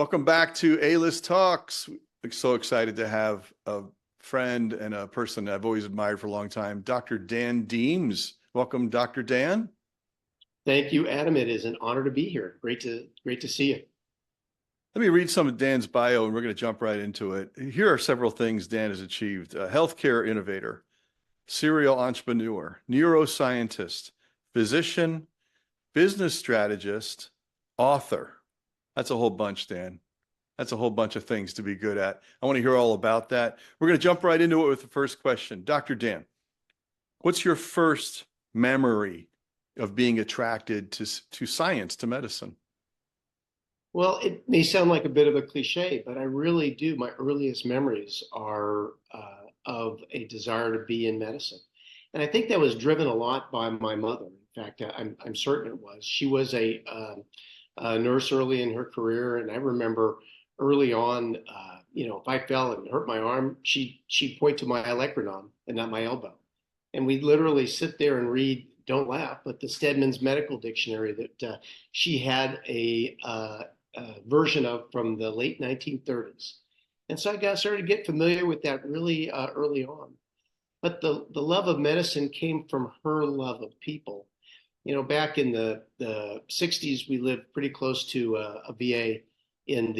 Welcome back to A-List Talks. I'm so excited to have a friend and a person I've always admired for a long time, Dr. Dan Deems. Welcome, Dr. Dan. Thank you, Adam. It is an honor to be here. Great to see you. Let me read some of Dan's bio and we're going to jump right into it. Here are several things Dan has achieved. A healthcare innovator, serial entrepreneur, neuroscientist, physician, business strategist, author. That's a whole bunch, Dan. That's a whole bunch of things to be good at. I want to hear all about that. We're going to jump right into it with the first question. Dr. Dan, what's your first memory of being attracted to science, to medicine? Well, it may sound like a bit of a cliche, but I really do. My earliest memories are of a desire to be in medicine. And I think that was driven a lot by my mother. In fact, I'm certain it was. She was a nurse early in her career. And I remember early on, if I fell and hurt my arm, she'd point to my olecranon and not my elbow. And we'd literally sit there and read, don't laugh, but the Stedman's Medical Dictionary that she had a version of from the late 1930s. And so I started to get familiar with that really early on. But the love of medicine came from her love of people. Back in the 60s, we lived pretty close to a VA in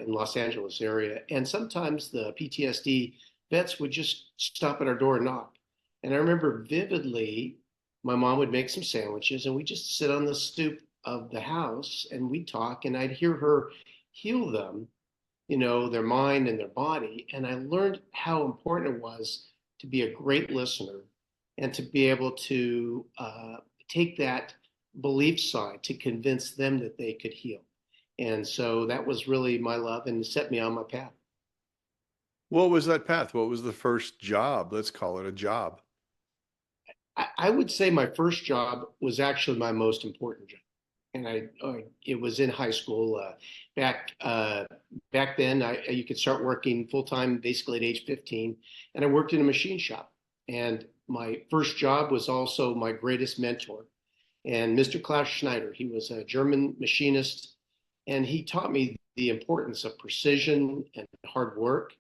Los Angeles area. And sometimes the PTSD vets would just stop at our door and knock. And I remember vividly, my mom would make some sandwiches and we'd just sit on the stoop of the house and we'd talk, and I'd hear her heal them, their mind and their body. And I learned how important it was to be a great listener and to be able to take that belief side to convince them that they could heal. And so that was really my love and set me on my path. What was that path? What was the first job? Let's call it a job. I would say my first job was actually my most important job. And it was in high school. Back then, you could start working full time basically at age 15, and I worked in a machine shop. And my first job was also my greatest mentor, and Mr. Klaus Schneider. He was a German machinist, and he taught me the importance of precision and hard work.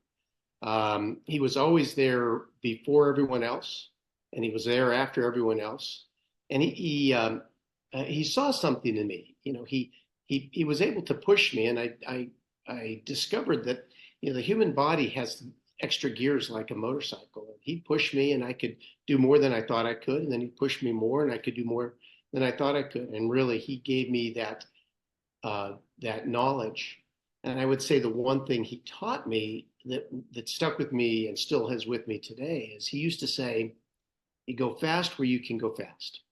He was always there before everyone else, and he was there after everyone else. And he saw something in me. He was able to push me, and I discovered that the human body has extra gears like a motorcycle. He pushed me, and I could do more than I thought I could, and then he pushed me more, and I could do more than I thought I could. And really, he gave me that knowledge. And I would say the one thing he taught me that stuck with me and still has with me today is he used to say, "You go fast where you can go fast."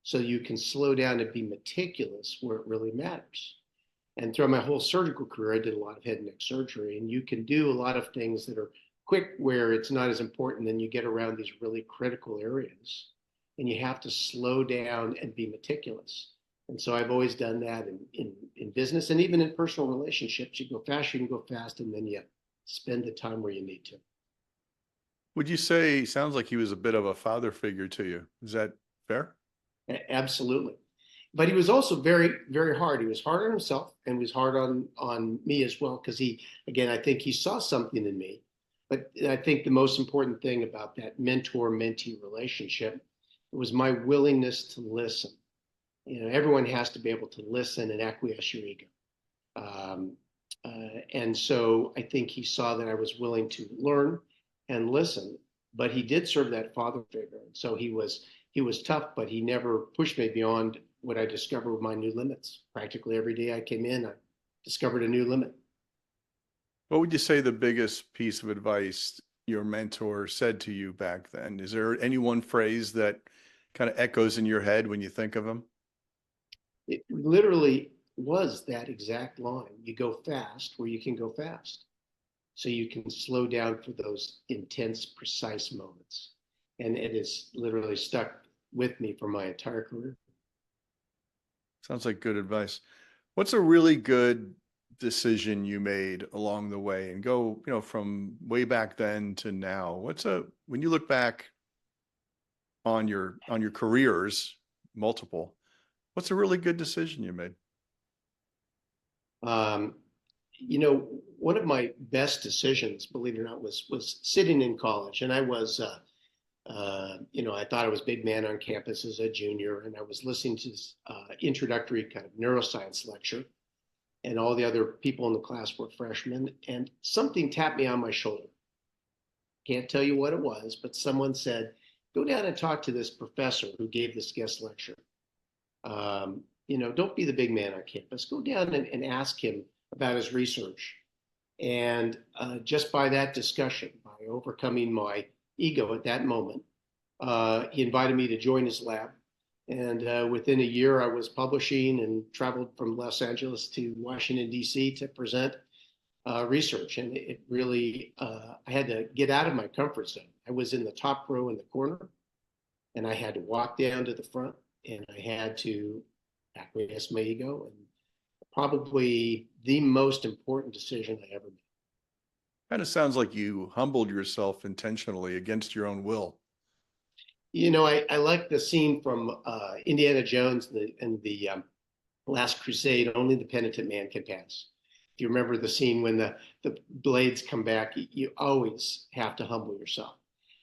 So you can slow down and be meticulous where it really matters. And throughout my whole surgical career, I did a lot of head and neck surgery, and you can do a lot of things that are quick where it's not as important. Then you get around these really critical areas, and you have to slow down and be meticulous. And so I've always done that in business and even in personal relationships. You go fast, you can go fast, and then you spend the time where you need to. Would you say, sounds like he was a bit of a father figure to you? Is that fair? Absolutely. But he was also very, very hard. He was hard on himself and he was hard on me as well. Because I think he saw something in me. But I think the most important thing about that mentor-mentee relationship was my willingness to listen. Everyone has to be able to listen and acquiesce your ego. And so I think he saw that I was willing to learn and listen, but he did serve that father figure. So he was tough, but he never pushed me beyond what I discovered were my new limits. Practically every day I came in, I discovered a new limit. What would you say the biggest piece of advice your mentor said to you back then? Is there any one phrase that kind of echoes in your head when you think of him? It literally was that exact line. You go fast where you can go fast. So you can slow down for those intense, precise moments. And it is literally stuck with me for my entire career. Sounds like good advice. What's a really good decision you made along the way, and go, from way back then to now? When you look back on your careers, multiple, what's a really good decision you made? Um, one of my best decisions, believe it or not, was sitting in college, and I was, I thought I was big man on campus as a junior, and I was listening to this introductory kind of neuroscience lecture, and all the other people in the class were freshmen, and something tapped me on my shoulder. Can't tell you what it was, but someone said, "Go down and talk to this professor who gave this guest lecture. Don't be the big man on campus. Go down and ask him about his research." And just by that discussion, by overcoming my ego at that moment, he invited me to join his lab. And within a year, I was publishing and traveled from Los Angeles to Washington, D.C. to present research. And it really, I had to get out of my comfort zone. I was in the top row in the corner, and I had to walk down to the front, and I had to acquiesce my ego. And probably the most important decision I ever made. Kind of sounds like you humbled yourself intentionally against your own will. I like the scene from Indiana Jones and the Last Crusade. Only the penitent man can pass. If you remember the scene when the blades come back, you always have to humble yourself.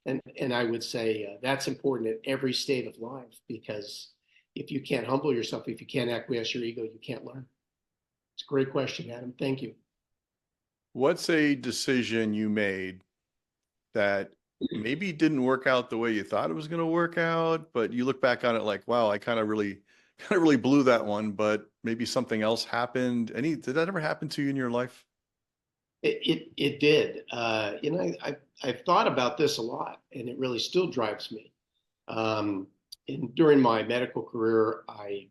And I would say that's important at every state of life, because if you can't humble yourself, if you can't acquiesce your ego, you can't learn. It's a great question, Adam. Thank you. What's a decision you made that maybe didn't work out the way you thought it was going to work out, but you look back on it like, wow, I kind of really blew that one, but maybe something else happened. Did that ever happen to you in your life? It did. I've thought about this a lot, and it really still drives me. During my medical career, I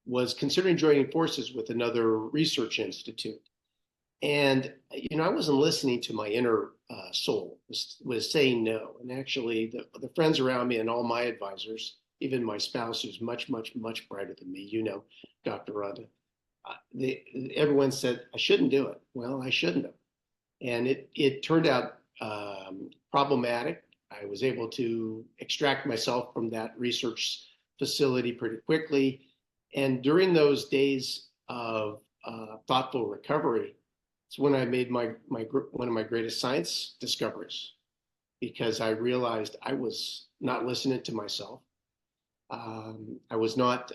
was considering joining forces with another research institute. And, I wasn't listening to my inner soul, was saying no. And actually, the friends around me and all my advisors, even my spouse, who's much, much, much brighter than me, Dr. Rhonda, everyone said I shouldn't do it. Well, I shouldn't have. And it turned out problematic. I was able to extract myself from that research facility pretty quickly. And during those days of thoughtful recovery, it's when I made one of my greatest science discoveries, because I realized I was not listening to myself. I was not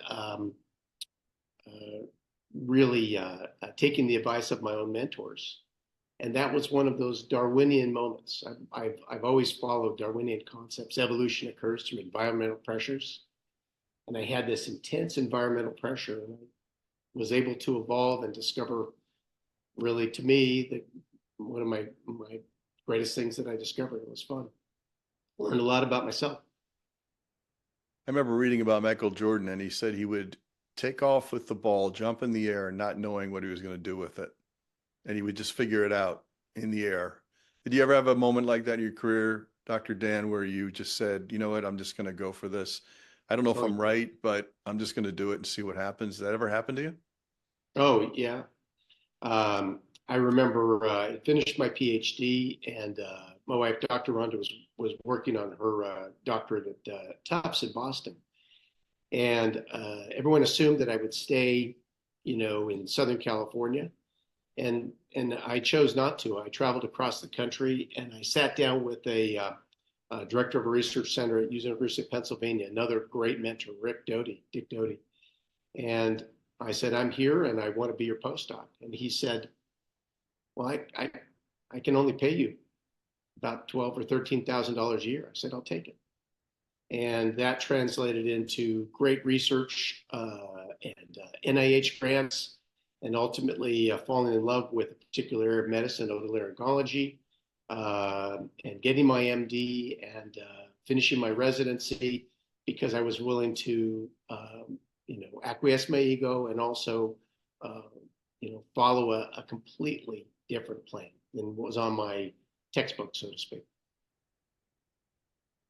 really taking the advice of my own mentors. And that was one of those Darwinian moments. I've always followed Darwinian concepts. Evolution occurs through environmental pressures. And I had this intense environmental pressure, and I was able to evolve and discover, really, to me, one of my greatest things that I discovered. It was fun. Learned a lot about myself. I remember reading about Michael Jordan, and he said he would take off with the ball, jump in the air, not knowing what he was going to do with it. And he would just figure it out in the air. Did you ever have a moment like that in your career, Dr. Dan, where you just said, you know what, I'm just going to go for this? I don't know if I'm right, but I'm just going to do it and see what happens. Did that ever happen to you? Oh, yeah. I remember I finished my PhD, and my wife, Dr. Rhonda, was working on her doctorate at Tufts in Boston. And everyone assumed that I would stay, in Southern California. And I chose not to. I traveled across the country, and I sat down with a director of a research center at University of Pennsylvania, another great mentor, Dick Doty. And I said, I'm here and I want to be your postdoc. And he said, well, I can only pay you about $12,000 or $13,000 a year. I said, I'll take it. And that translated into great research and NIH grants, and ultimately falling in love with a particular area of medicine, otolaryngology, and getting my MD and finishing my residency, because I was willing to, acquiesce my ego and also, follow a completely different plan than what was on my textbook, so to speak.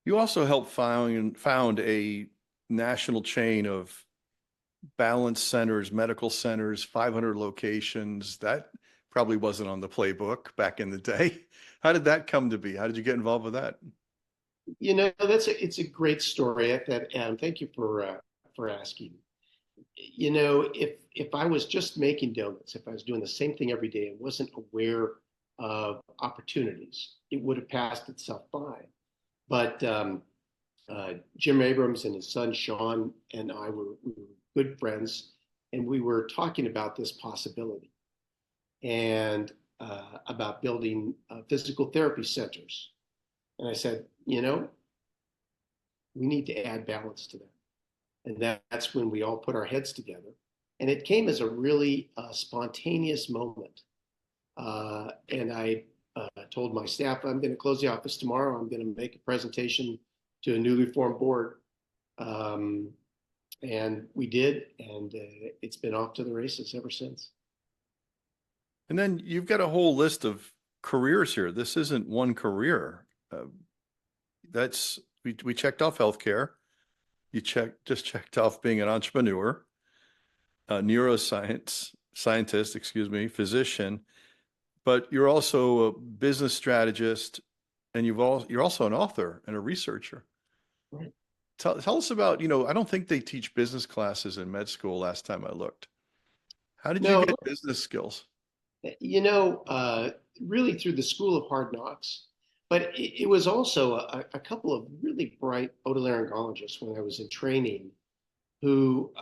You also helped found a national chain of balance centers, medical centers, 500 locations. That probably wasn't on the playbook back in the day. How did that come to be? How did you get involved with that? It's a great story. Adam, thank you for asking. You know, if I was just making donuts, if I was doing the same thing every day and wasn't aware of opportunities, it would have passed itself by. But Jim Abrams and his son Sean and we were good friends, and we were talking about this possibility and about building physical therapy centers. And I said, you know, we need to add balance to that. And that's when we all put our heads together. And it came as a really spontaneous moment. And I told my staff, I'm going to close the office tomorrow. I'm going to make a presentation to a newly formed board. Um, and we did, and it's been off to the races ever since. And then you've got a whole list of careers here. This isn't one career. That's we checked off healthcare. You checked off being an entrepreneur, scientist, excuse me, physician, but you're also a business strategist, and you're also an author and a researcher. Right. Tell us about, I don't think they teach business classes in med school last time I looked. How did you No, get business skills? you know, really through the School of Hard Knocks. But it was also a couple of really bright otolaryngologists when I was in training who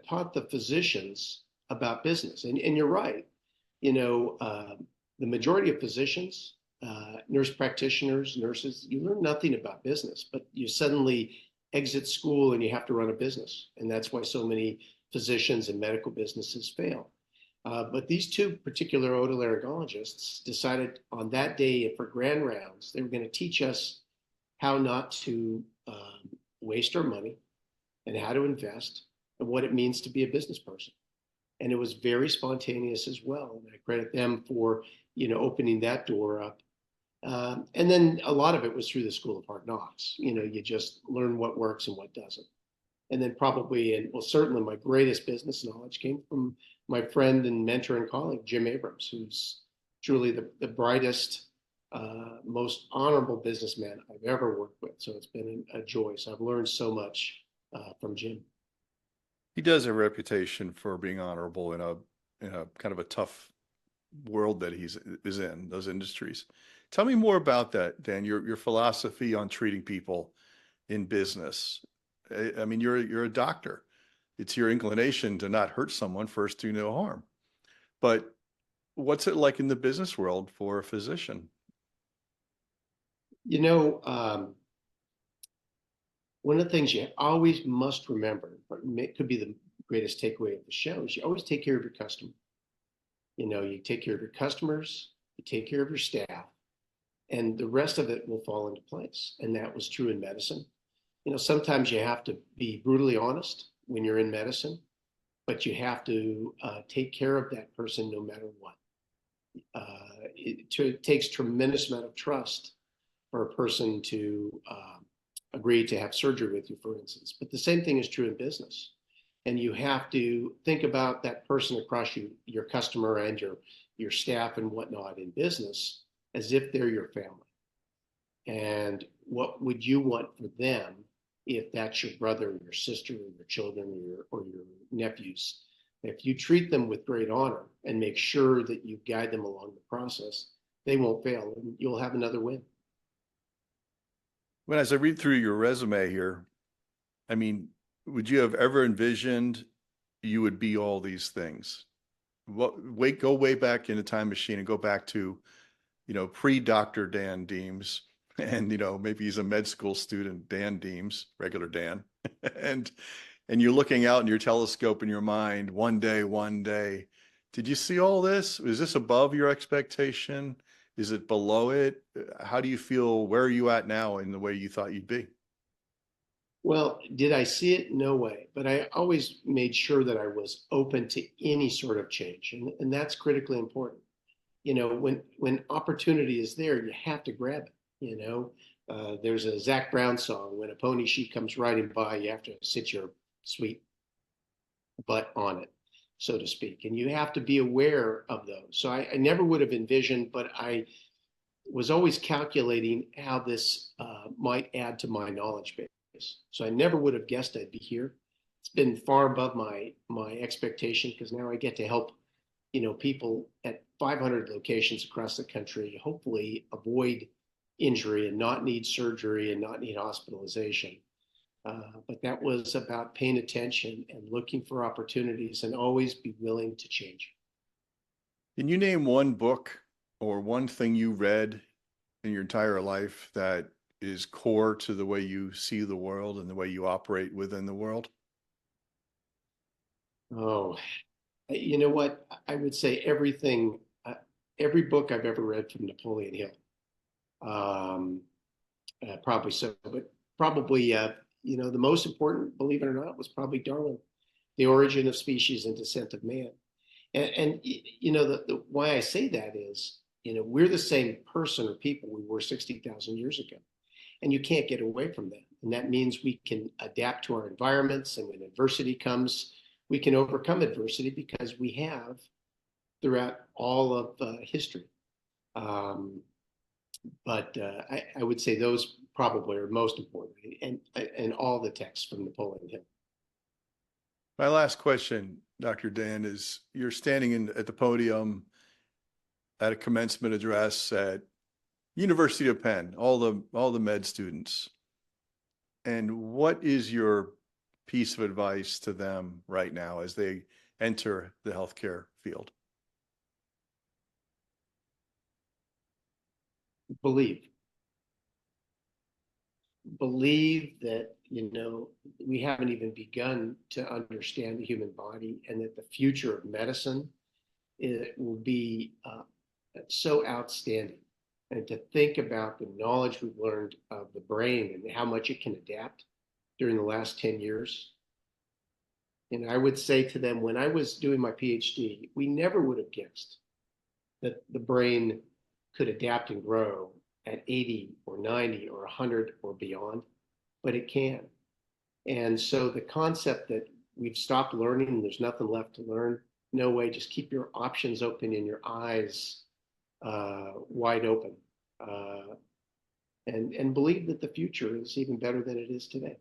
taught the physicians about business. And you're right, you know, the majority of physicians, nurse practitioners, nurses, you learn nothing about business, but you suddenly exit school and you have to run a business. And that's why so many physicians and medical businesses fail. But these two particular otolaryngologists decided on that day for grand rounds, they were going to teach us how not to waste our money and how to invest and what it means to be a business person. And it was very spontaneous as well. And I credit them for, opening that door up. And then a lot of it was through the School of Hard Knocks. You just learn what works and what doesn't. And then probably, and well, certainly my greatest business knowledge came from my friend and mentor and colleague, Jim Abrams, who's truly the brightest, most honorable businessman I've ever worked with. So it's been a joy. So I've learned so much from Jim. He does have a reputation for being honorable in a kind of a tough world that is in those industries. Tell me more about that, Dan. Your philosophy on treating people in business. I mean, you're a doctor. It's your inclination to not hurt someone first, do no harm. But what's it like in the business world for a physician? You know, one of the things you always must remember, or it could be the greatest takeaway of the show, is you always take care of your customer. You take care of your customers, you take care of your staff, and the rest of it will fall into place. And that was true in medicine. Sometimes you have to be brutally honest when you're in medicine, but you have to take care of that person no matter what. It takes tremendous amount of trust for a person to agree to have surgery with you, for instance. But the same thing is true in business. And you have to think about that person across your customer and your staff and whatnot in business as if they're your family. And what would you want for them if that's your brother or your sister or your children or your nephews? If you treat them with great honor and make sure that you guide them along the process, they won't fail and you'll have another win. When as I read through your resume here, I mean, would you have ever envisioned you would be all these things? Go way back in the time machine and go back to, pre-Dr. Dan Deems. And, maybe he's a med school student, Dan Deems, regular Dan. and you're looking out in your telescope in your mind, one day. Did you see all this? Is this above your expectation? Is it below it? How do you feel? Where are you at now in the way you thought you'd be? Well, did I see it? No way. But I always made sure that I was open to any sort of change. And that's critically important. When opportunity is there, you have to grab it. There's a Zach Brown song, when a pony sheet comes riding by, you have to sit your sweet butt on it, so to speak. And you have to be aware of those. So I never would have envisioned, but I was always calculating how this might add to my knowledge base. So I never would have guessed I'd be here. it's been far above my expectation, because now I get to help, people at 500 locations across the country, hopefully avoid injury and not need surgery and not need hospitalization. But that was about paying attention and looking for opportunities and always be willing to change. Can you name one book or one thing you read in your entire life that is core to the way you see the world and the way you operate within the world? Oh, you know what? I would say everything, every book I've ever read from Napoleon Hill. Um, Probably so, but probably, the most important, believe it or not, was probably Darwin, The Origin of Species and Descent of Man. And the why I say that is, we're the same person or people we were 60,000 years ago, and you can't get away from that. And that means we can adapt to our environments, and when adversity comes, we can overcome adversity because we have throughout all of history. Um, but I would say those probably are most important, and all the texts from Napoleon Hill. My last question, Dr. Dan, is you're standing at the podium at a commencement address at University of Penn, all the med students. And what is your piece of advice to them right now as they enter the healthcare field? Believe that we haven't even begun to understand the human body, and that the future of medicine will be so outstanding. And to think about the knowledge we've learned of the brain and how much it can adapt during the last 10 years. And I would say to them, when I was doing my PhD, we never would have guessed that the brain could adapt and grow at 80 or 90 or 100 or beyond, but it can. And so the concept that we've stopped learning and there's nothing left to learn, no way, just keep your options open and your eyes wide open, and believe that the future is even better than it is today.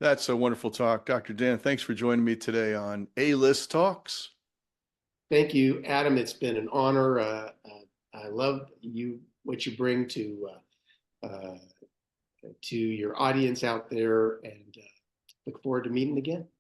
That's a wonderful talk. Dr. Dan, thanks for joining me today on A-List Talks. Thank you, Adam. It's been an honor. I love what you bring to your audience out there, and look forward to meeting again.